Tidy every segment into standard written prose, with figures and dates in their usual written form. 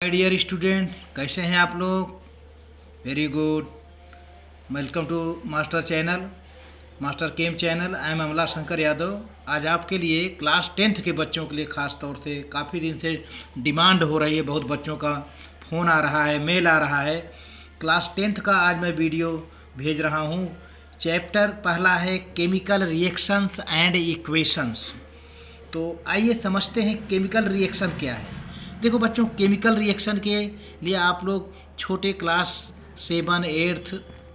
My dear student, कैसे हैं आप लोग। Very good. Welcome to master channel, master chem channel. I am Amla Shankar Yadav. आज आपके लिए क्लास 10th के बच्चों के लिए ख़ास तौर से काफ़ी दिन से डिमांड हो रही है, बहुत बच्चों का फ़ोन आ रहा है, मेल आ रहा है। क्लास 10th का आज मैं वीडियो भेज रहा हूँ। चैप्टर पहला है केमिकल रिएक्शंस एंड इक्वेशंस। तो आइए समझते हैं केमिकल रिएक्शन क्या है। देखो बच्चों, केमिकल रिएक्शन के लिए आप लोग छोटे क्लास 7, 8,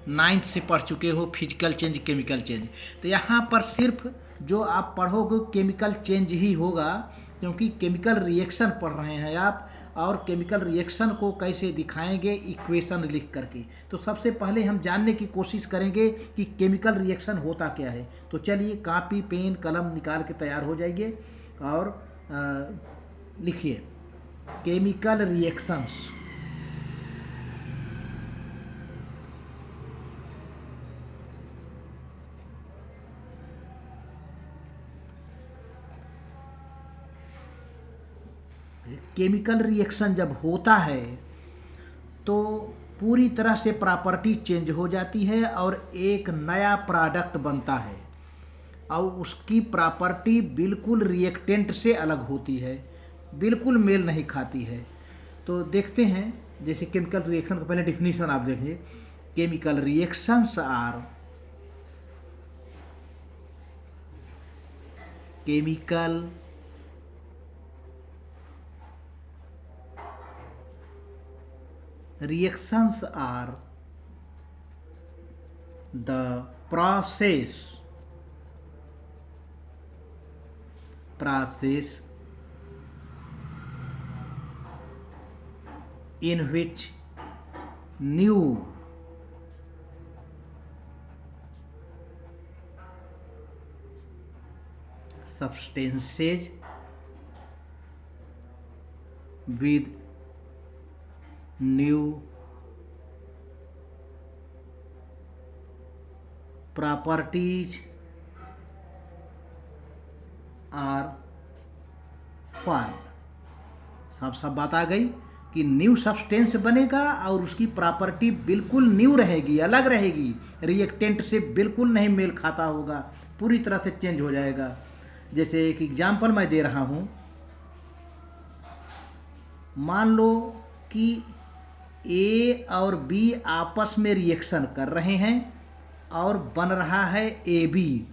9th से पढ़ चुके हो फिजिकल चेंज, केमिकल चेंज। तो यहाँ पर सिर्फ जो आप पढ़ोगे केमिकल चेंज ही होगा, क्योंकि केमिकल रिएक्शन पढ़ रहे हैं आप, और केमिकल रिएक्शन को कैसे दिखाएंगे इक्वेशन लिख करके। तो सबसे पहले हम जानने की कोशिश करेंगे कि केमिकल रिएक्शन होता क्या है। तो चलिए कापी पेन कलम निकाल के तैयार हो जाइए और लिखिए केमिकल रिएक्शंस। केमिकल रिएक्शन जब होता है तो पूरी तरह से प्रॉपर्टी चेंज हो जाती है और एक नया प्रोडक्ट बनता है, और उसकी प्रॉपर्टी बिल्कुल रिएक्टेंट से अलग होती है, बिल्कुल मेल नहीं खाती है। तो देखते हैं, जैसे केमिकल रिएक्शन का पहले डिफिनीशन आप देखिए। Chemical reactions are chemical reactions are the process in which new substances with new properties are formed। सब बात आ गई कि न्यू सब्सटेंस बनेगा और उसकी प्रॉपर्टी बिल्कुल न्यू रहेगी, अलग रहेगी, रिएक्टेंट से बिल्कुल नहीं मेल खाता होगा, पूरी तरह से चेंज हो जाएगा। जैसे एक एग्जांपल मैं दे रहा हूँ। मान लो कि ए और बी आपस में रिएक्शन कर रहे हैं और बन रहा है ए बी।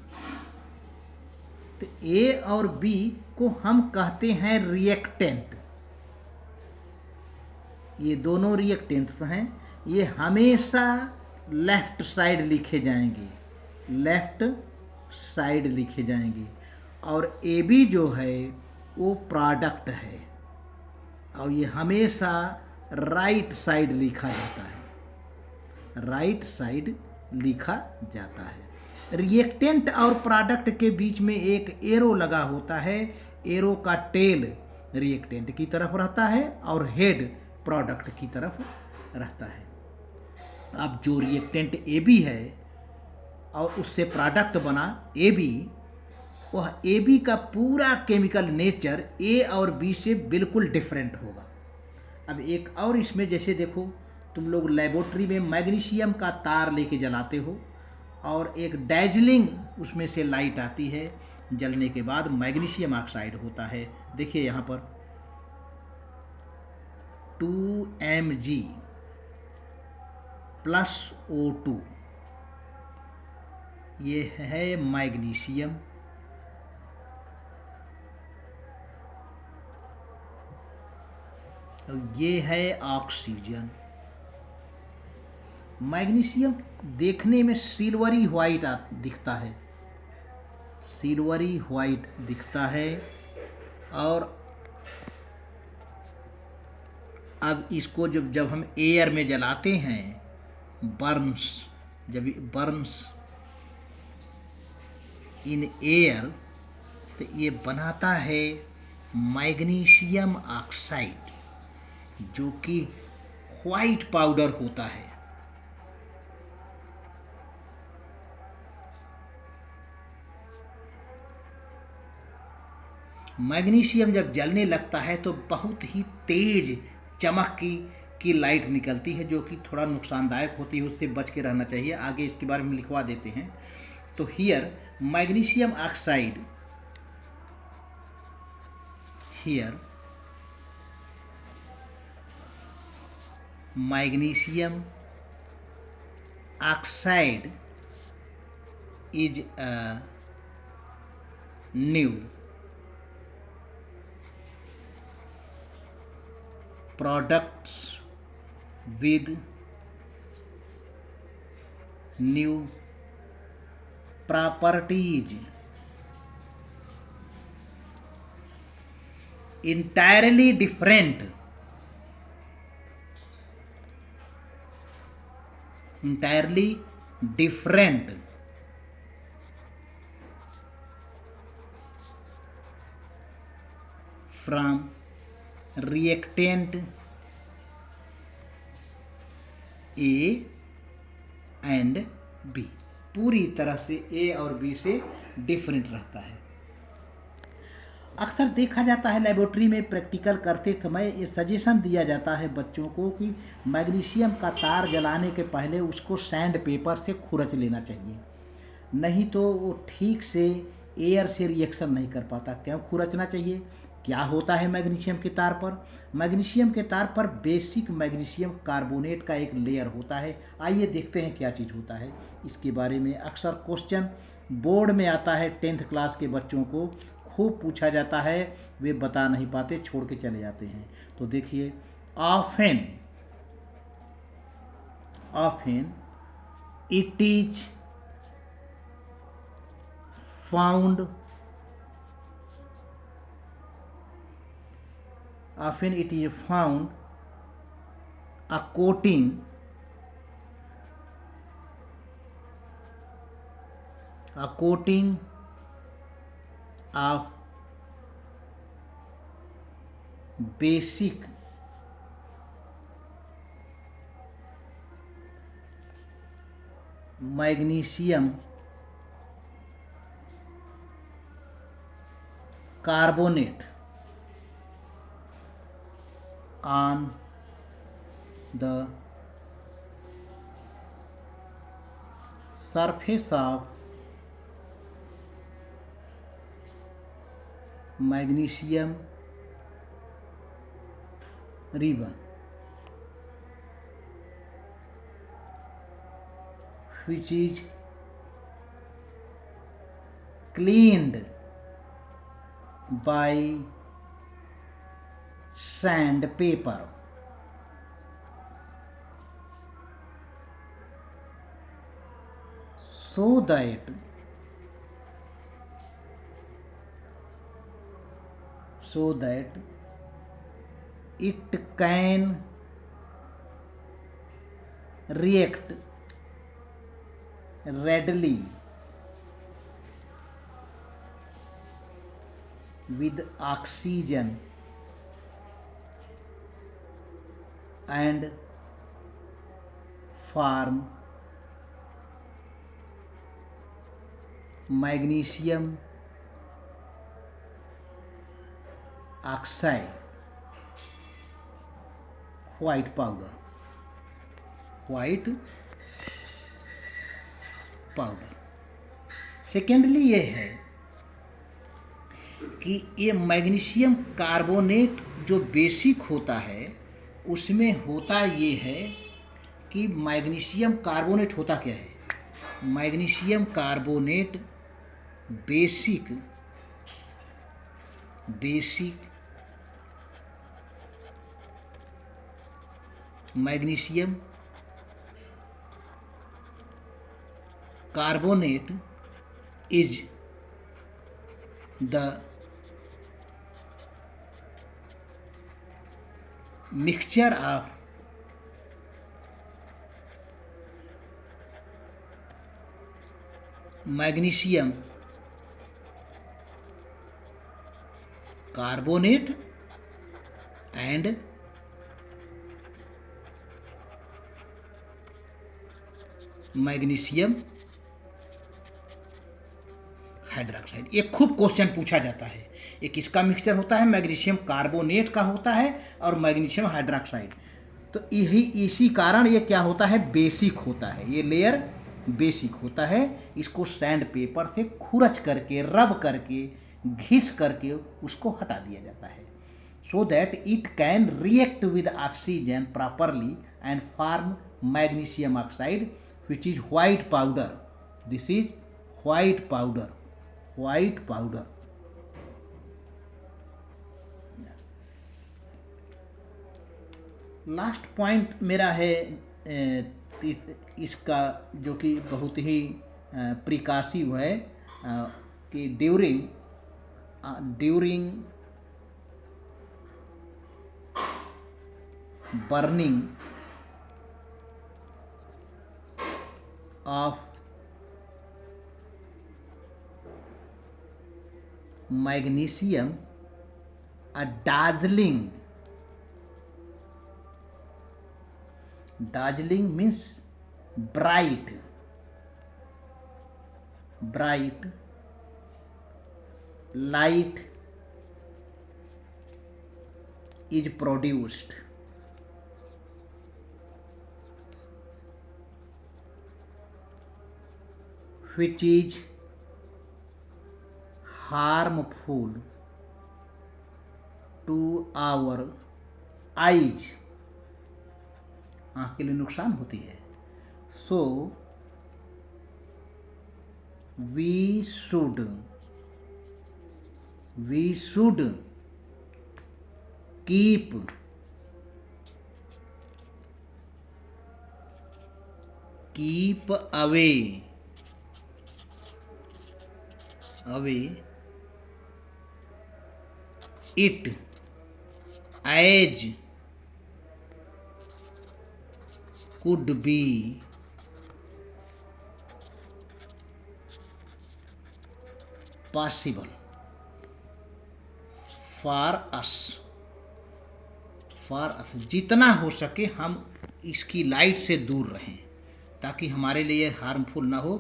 तो ए और बी को हम कहते हैं रिएक्टेंट। ये दोनों रिएक्टेंट्स हैं, ये हमेशा लेफ्ट साइड लिखे जाएंगे, लेफ्ट साइड लिखे जाएंगे। और ए बी जो है वो प्रोडक्ट है, और ये हमेशा राइट साइड लिखा जाता है, राइट साइड लिखा जाता है। रिएक्टेंट और प्रोडक्ट के बीच में एक एरो लगा होता है। एरो का टेल रिएक्टेंट की तरफ रहता है और हेड प्रोडक्ट की तरफ रहता है। अब जो रिएक्टेंट ए बी है और उससे प्रोडक्ट बना ए बी, वह ए बी का पूरा केमिकल नेचर ए और बी से बिल्कुल डिफरेंट होगा। अब एक और इसमें, जैसे देखो तुम लोग लेबोरेटरी में मैग्नीशियम का तार लेके जलाते हो और एक डैजलिंग उसमें से लाइट आती है, जलने के बाद मैग्नीशियम ऑक्साइड होता है। देखिए यहाँ पर 2Mg प्लस O2, ये है मैग्नीशियम। ये है ऑक्सीजन। मैग्नीशियम देखने में सिल्वरी वाइट दिखता है, सिल्वरी वाइट दिखता है। और अब इसको जब हम एयर में जलाते हैं, बर्न्स इन एयर, तो ये बनाता है मैग्नीशियम ऑक्साइड, जो कि वाइट पाउडर होता है। मैग्नीशियम जब जलने लगता है तो बहुत ही तेज चमक की लाइट निकलती है, जो कि थोड़ा नुकसानदायक होती है, उससे बच के रहना चाहिए। आगे इसके बारे में लिखवा देते हैं। तो here magnesium oxide, here magnesium oxide is a new products with new properties entirely different from reactant A and B, पूरी तरह से A और B से डिफरेंट रहता है। अक्सर देखा जाता है लेबोरेटरी में प्रैक्टिकल करते समय ये सजेशन दिया जाता है बच्चों को कि मैग्नीशियम का तार जलाने के पहले उसको सैंड पेपर से खुरच लेना चाहिए, नहीं तो वो ठीक से एयर से रिएक्शन नहीं कर पाता। क्यों खुरचना चाहिए? क्या होता है मैग्नीशियम के तार पर? मैग्नीशियम के तार पर बेसिक मैग्नीशियम कार्बोनेट का एक लेयर होता है। आइए देखते हैं क्या चीज़ होता है। इसके बारे में अक्सर क्वेश्चन बोर्ड में आता है, 10th क्लास के बच्चों को खूब पूछा जाता है, वे बता नहीं पाते, छोड़ के चले जाते हैं। तो देखिए, often it is found often it is found a coating of basic magnesium carbonate on the surface of magnesium ribbon, which is cleaned by sandpaper. So that it can react readily with oxygen and form magnesium oxide white powder। Secondly ये है कि ये magnesium carbonate जो basic होता है, उसमें होता ये है कि मैग्नीशियम कार्बोनेट होता क्या है? Magnesium carbonate basic magnesium carbonate is the mixture of magnesium carbonate and magnesium hydride। Hydroxide. ये खूब क्वेश्चन पूछा जाता है। ये किसका मिक्सचर होता है? मैग्नीशियम कार्बोनेट का होता है और मैग्नीशियम हाइड्रोक्साइड। तो यही इसी कारण ये क्या होता है? बेसिक होता है। ये लेयर बेसिक होता है। इसको सैंड पेपर से खुरच करके, रब करके, घिस करके उसको हटा दिया जाता है, so that it can react with oxygen properly and form magnesium oxide, which is white powder. This is white powder. White powder. Last point मेरा है इसका, जो कि बहुत ही प्रिकासिव है, कि during burning of magnesium, a dazzling means bright light is produced, which is harmful to our eyes, आँख के लिए नुकसान होती है। सो we should keep away it as could be possible for us, जितना हो सके हम इसकी लाइट से दूर रहें ताकि हमारे लिए हार्मफुल ना हो।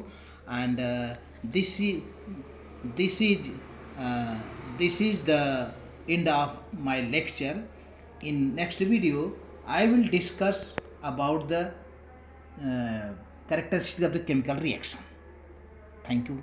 And this is the end of my lecture. In next video I will discuss about the characteristics of the chemical reaction. Thank you.